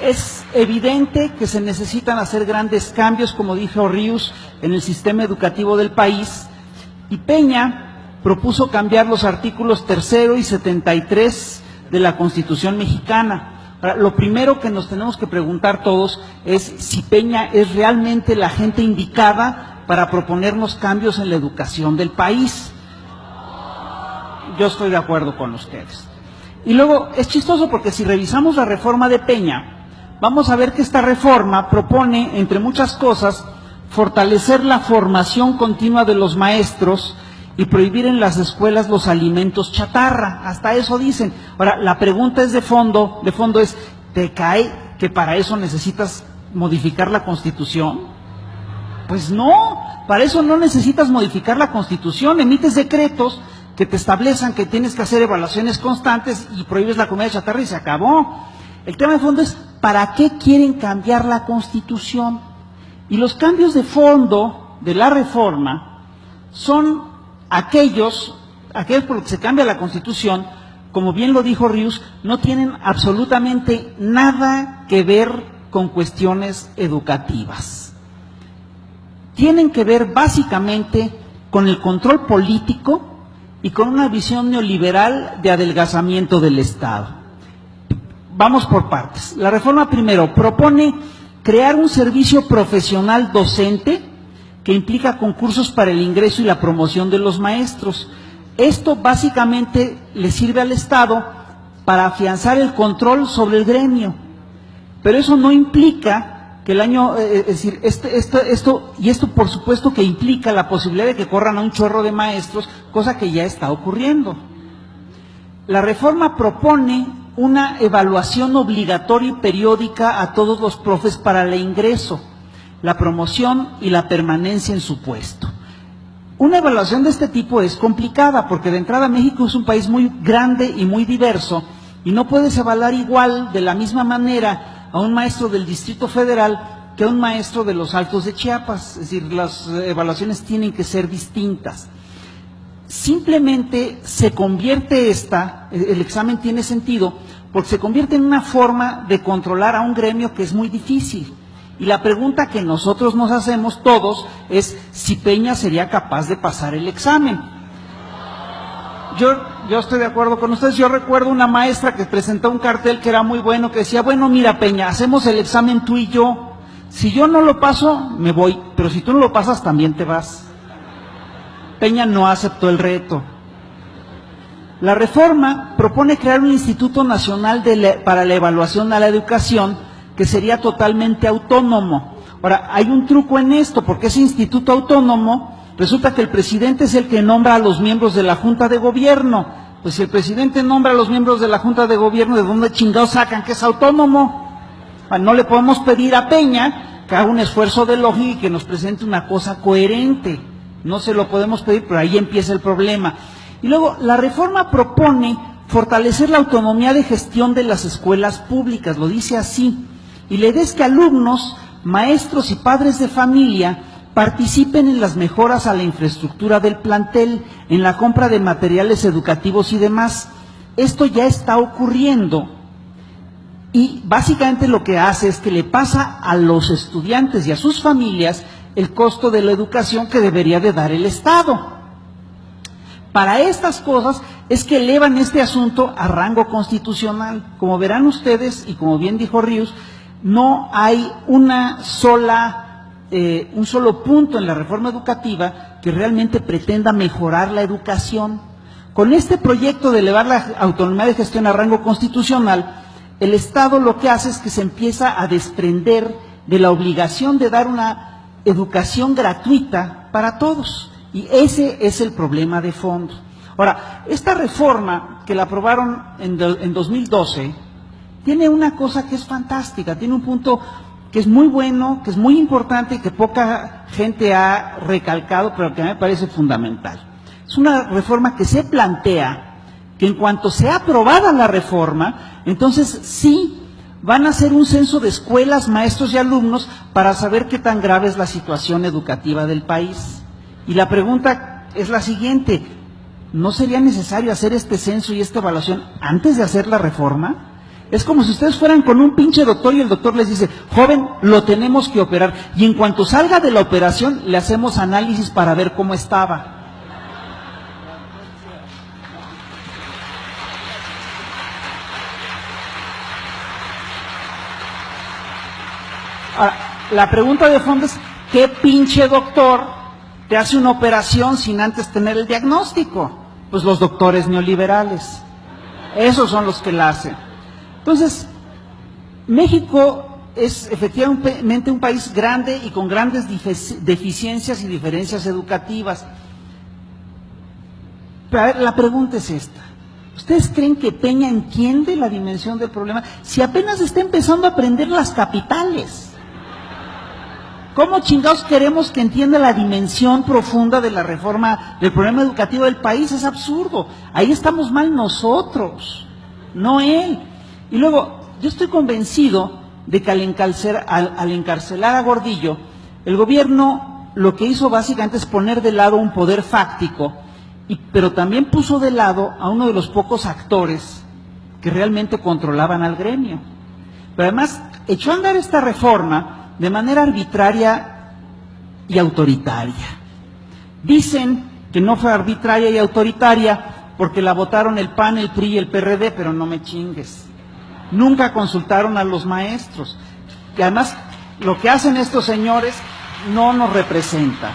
Es evidente que se necesitan hacer grandes cambios, como dijo Ríos, en el sistema educativo del país, y Peña propuso cambiar los artículos 3 y 73 de la Constitución mexicana. Ahora, lo primero que nos tenemos que preguntar todos es si Peña es realmente la gente indicada para proponernos cambios en la educación del país. Yo estoy de acuerdo con ustedes. Y luego, es chistoso porque si revisamos la reforma de Peña, vamos a ver que esta reforma propone, entre muchas cosas, fortalecer la formación continua de los maestros y prohibir en las escuelas los alimentos chatarra. Hasta eso dicen. Ahora, la pregunta es de fondo es, ¿te cae que para eso necesitas modificar la Constitución? Pues no, para eso no necesitas modificar la Constitución, emites decretos que te establezcan que tienes que hacer evaluaciones constantes y prohíbes la comida chatarra y se acabó. El tema de fondo es, ¿para qué quieren cambiar la Constitución? Y los cambios de fondo de la reforma son aquellos por los que se cambia la Constitución, como bien lo dijo Ríos, no tienen absolutamente nada que ver con cuestiones educativas. Tienen que ver básicamente con el control político y con una visión neoliberal de adelgazamiento del Estado. Vamos por partes. La reforma primero propone crear un servicio profesional docente que implica concursos para el ingreso y la promoción de los maestros. Esto básicamente le sirve al Estado para afianzar el control sobre el gremio, pero eso no implica que esto por supuesto que implica la posibilidad de que corran a un chorro de maestros, cosa que ya está ocurriendo. La reforma propone una evaluación obligatoria y periódica a todos los profes para el ingreso, la promoción y la permanencia en su puesto. Una evaluación de este tipo es complicada porque de entrada México es un país muy grande y muy diverso y no puedes evaluar igual, de la misma manera, a un maestro del Distrito Federal que a un maestro de los Altos de Chiapas. Es decir, las evaluaciones tienen que ser distintas. Simplemente se convierte el examen tiene sentido porque se convierte en una forma de controlar a un gremio que es muy difícil. Y la pregunta que nosotros nos hacemos todos es si Peña sería capaz de pasar el examen. Yo estoy de acuerdo con ustedes. Yo recuerdo una maestra que presentó un cartel que era muy bueno, que decía, bueno, mira Peña, hacemos el examen tú y yo. Si yo no lo paso, me voy, pero si tú no lo pasas, también te vas. Peña no aceptó el reto. La reforma propone crear un Instituto Nacional para la Evaluación a la Educación que sería totalmente autónomo. Ahora, hay un truco en esto, porque ese instituto autónomo, resulta que el presidente es el que nombra a los miembros de la Junta de Gobierno. Pues si el presidente nombra a los miembros de la Junta de Gobierno, ¿de dónde chingados sacan que es autónomo? No le podemos pedir a Peña que haga un esfuerzo de lógica y que nos presente una cosa coherente. No se lo podemos pedir, pero ahí empieza el problema. Y luego, la reforma propone fortalecer la autonomía de gestión de las escuelas públicas, lo dice así, y la idea es que alumnos, maestros y padres de familia participen en las mejoras a la infraestructura del plantel, en la compra de materiales educativos y demás. Esto ya está ocurriendo y básicamente lo que hace es que le pasa a los estudiantes y a sus familias el costo de la educación que debería de dar el Estado. Para estas cosas es que elevan este asunto a rango constitucional. Como verán ustedes, y como bien dijo Ríos, no hay un solo punto en la reforma educativa que realmente pretenda mejorar la educación. Con este proyecto de elevar la autonomía de gestión a rango constitucional, el Estado lo que hace es que se empieza a desprender de la obligación de dar una educación gratuita para todos. Y ese es el problema de fondo. Ahora, esta reforma que la aprobaron en 2012, tiene una cosa que es fantástica, tiene un punto que es muy bueno, que es muy importante y que poca gente ha recalcado, pero que a mí me parece fundamental. Es una reforma que se plantea que en cuanto sea aprobada la reforma, entonces sí van a hacer un censo de escuelas, maestros y alumnos para saber qué tan grave es la situación educativa del país. Y la pregunta es la siguiente: ¿no sería necesario hacer este censo y esta evaluación antes de hacer la reforma? Es como si ustedes fueran con un pinche doctor y el doctor les dice, joven, lo tenemos que operar. Y en cuanto salga de la operación, le hacemos análisis para ver cómo estaba. Ahora, la pregunta de fondo es, ¿qué pinche doctor te hace una operación sin antes tener el diagnóstico? Pues los doctores neoliberales. Esos son los que la hacen. Entonces, México es efectivamente un país grande y con grandes deficiencias y diferencias educativas. Pero a ver, la pregunta es esta. ¿Ustedes creen que Peña entiende la dimensión del problema? Si apenas está empezando a aprender las capitales. ¿Cómo chingados queremos que entienda la dimensión profunda de la reforma del problema educativo del país? Es absurdo. Ahí estamos mal nosotros, no él. Y luego, yo estoy convencido de que al encarcelar a Gordillo, el gobierno lo que hizo básicamente es poner de lado un poder fáctico, pero también puso de lado a uno de los pocos actores que realmente controlaban al gremio. Pero además, echó a andar esta reforma de manera arbitraria y autoritaria. Dicen que no fue arbitraria y autoritaria porque la votaron el PAN, el PRI y el PRD, pero no me chingues. Nunca consultaron a los maestros. Y además, lo que hacen estos señores no nos representa.